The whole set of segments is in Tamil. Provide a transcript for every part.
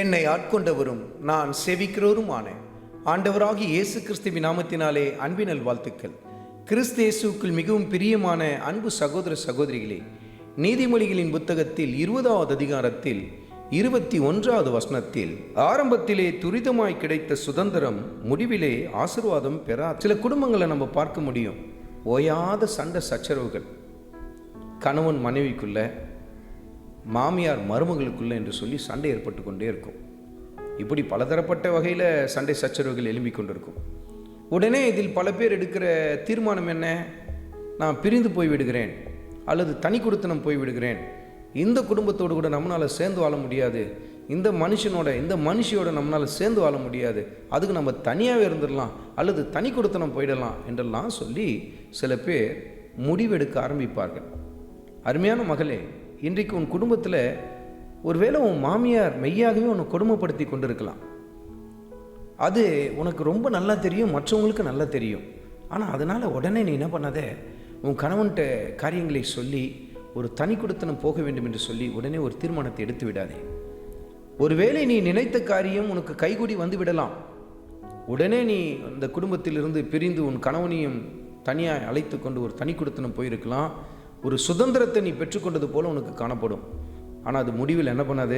என்னை ஆட்கொண்டவரும் நான் சேவிக்கிறவருமான ஆண்டவராகிய இயேசு கிறிஸ்துவின் நாமத்தினாலே அன்பினல் வாழ்த்துக்கள். கிறிஸ்து இயேசுவுக்குள் மிகவும் பிரியமான அன்பு சகோதர சகோதரிகளே, நீதிமொழிகளின் புத்தகத்தில் 20வது அதிகாரத்தில் 21வது வசனத்தில், ஆரம்பத்திலே துரிதமாய் கிடைத்த சுதந்திரம் முடிவிலே ஆசீர்வாதம் பெறா. சில குடும்பங்களை நம்ம பார்க்க முடியும். ஓயாத சண்டை சச்சரவுகள், கணவன் மனைவிக்குள்ள, மாமியார் மருமகளுக்குள்ள என்று சொல்லி சண்டை ஏற்பட்டு கொண்டே இருக்கும். இப்படி பலதரப்பட்ட வகையில் சண்டை சச்சரவுகள் எழும்பிக் கொண்டிருக்கும். உடனே இதில் பல பேர் எடுக்கிற தீர்மானம் என்ன? நான் பிரிந்து போய்விடுகிறேன் அல்லது தனி குடித்தனம் போய்விடுகிறேன், இந்த குடும்பத்தோடு கூட நம்மளால் சேர்ந்து வாழ முடியாது, இந்த மனுஷியோட நம்மளால் சேர்ந்து வாழ முடியாது, அதுக்கு நம்ம தனியாகவே இருந்துடலாம் அல்லது தனி குடித்தனம் போயிடலாம் என்றெல்லாம் சொல்லி சில பேர் முடிவெடுக்க ஆரம்பிப்பார்கள். அருமையான மகளே, இன்றைக்கு உன் குடும்பத்தில் ஒருவேளை உன் மாமியார் மெய்யாகவே உன்னை கொடுமைப்படுத்தி கொண்டிருக்கலாம். அது உனக்கு ரொம்ப நல்லா தெரியும், மற்றவங்களுக்கு நல்லா தெரியும். ஆனால் அதனால் உடனே நீ என்ன பண்ணாத, உன் கணவன்கிட்ட காரியங்களை சொல்லி ஒரு தனி குடித்தனம் போக வேண்டும் என்று சொல்லி உடனே ஒரு தீர்மானத்தை எடுத்து விடாதே. ஒருவேளை நீ நினைத்த காரியம் உனக்கு கைகூடி வந்து விடலாம். உடனே நீ அந்த குடும்பத்திலிருந்து பிரிந்து உன் கணவனையும் தனியாக அழைத்து கொண்டு ஒரு தனி குடித்தனம் போயிருக்கலாம். ஒரு சுதந்திரத்தை நீ பெற்றுக்கொண்டது போல உனக்கு காணப்படும். ஆனால் அது முடிவில் என்ன பண்ணாது?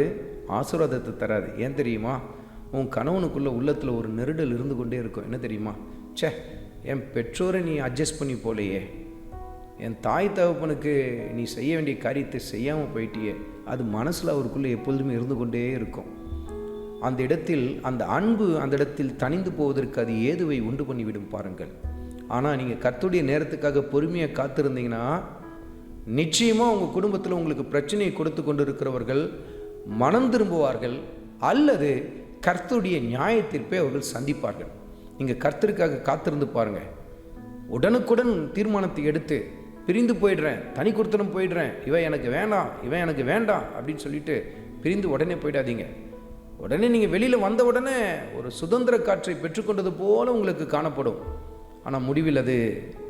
ஆசீர்வாதத்தை தராது. ஏன் தெரியுமா? உன் கணவனுக்குள்ள உள்ளத்தில் ஒரு நெருடல் இருந்து கொண்டே இருக்கும். என்ன தெரியுமா? என் பெற்றோரை நீ அட்ஜஸ்ட் பண்ணி போலையே, என் தாய் தகப்பனுக்கு நீ செய்ய வேண்டிய காரியத்தை செய்யாமல் போயிட்டியே, அது மனசில் அவருக்குள்ளே எப்பொழுதுமே இருந்து கொண்டே இருக்கும். அந்த இடத்தில் அந்த அன்பு அந்த இடத்தில் தணிந்து போவதற்கு அது ஏதுவை உண்டு பண்ணிவிடும் பாருங்கள். ஆனால் நீங்கள் கர்த்தருடைய நேரத்துக்காக பொறுமையாக காத்திருந்தீங்கன்னா நிச்சயமாக உங்கள் குடும்பத்தில் உங்களுக்கு பிரச்சனையை கொடுத்து கொண்டு இருக்கிறவர்கள் மனம் திரும்புவார்கள் அல்லது கர்த்தருடைய நியாயத்தீர்ப்பை அவர்கள் சந்திப்பார்கள். நீங்கள் கர்த்தருக்காக காத்திருந்து பாருங்கள். உடனுக்குடன் தீர்மானத்தை எடுத்து பிரிந்து போயிடுறேன், தனி குடித்தனம் போயிடுறேன், இவன் எனக்கு வேண்டாம் அப்படின்னு சொல்லிட்டு பிரிந்து உடனே போயிடாதீங்க. உடனே நீங்கள் வெளியில் வந்த உடனே ஒரு சுதந்திர காற்றை பெற்றுக்கொண்டது போல உங்களுக்கு காணப்படும். ஆனால் முடிவில் அது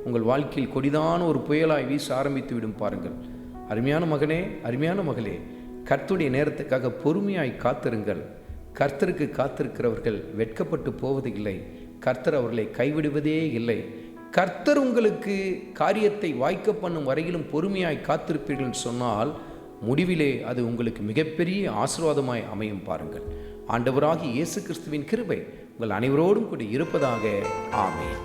உங்கள் வாழ்க்கையில் கொடிதான ஒரு புயலாய் வீச ஆரம்பித்து விடும் பாருங்கள். அருமையான மகனே, அருமையான மகளே, கர்த்தருடைய நேரத்துக்காக பொறுமையாய் காத்திருங்கள். கர்த்தருக்கு காத்திருக்கிறவர்கள் வெட்கப்பட்டு போவது இல்லை. கர்த்தர் அவர்களை கைவிடுவதே இல்லை. கர்த்தர் உங்களுக்கு காரியத்தை வாய்க்க பண்ணும் வரையிலும் பொறுமையாய் காத்திருப்பீர்கள் சொன்னால் முடிவிலே அது உங்களுக்கு மிகப்பெரிய ஆசீர்வாதமாய் அமையும் பாருங்கள். ஆண்டவராகிய இயேசு கிறிஸ்துவின் கிருபை உங்கள் அனைவரோடும் கூட இருப்பதாக. ஆமென்.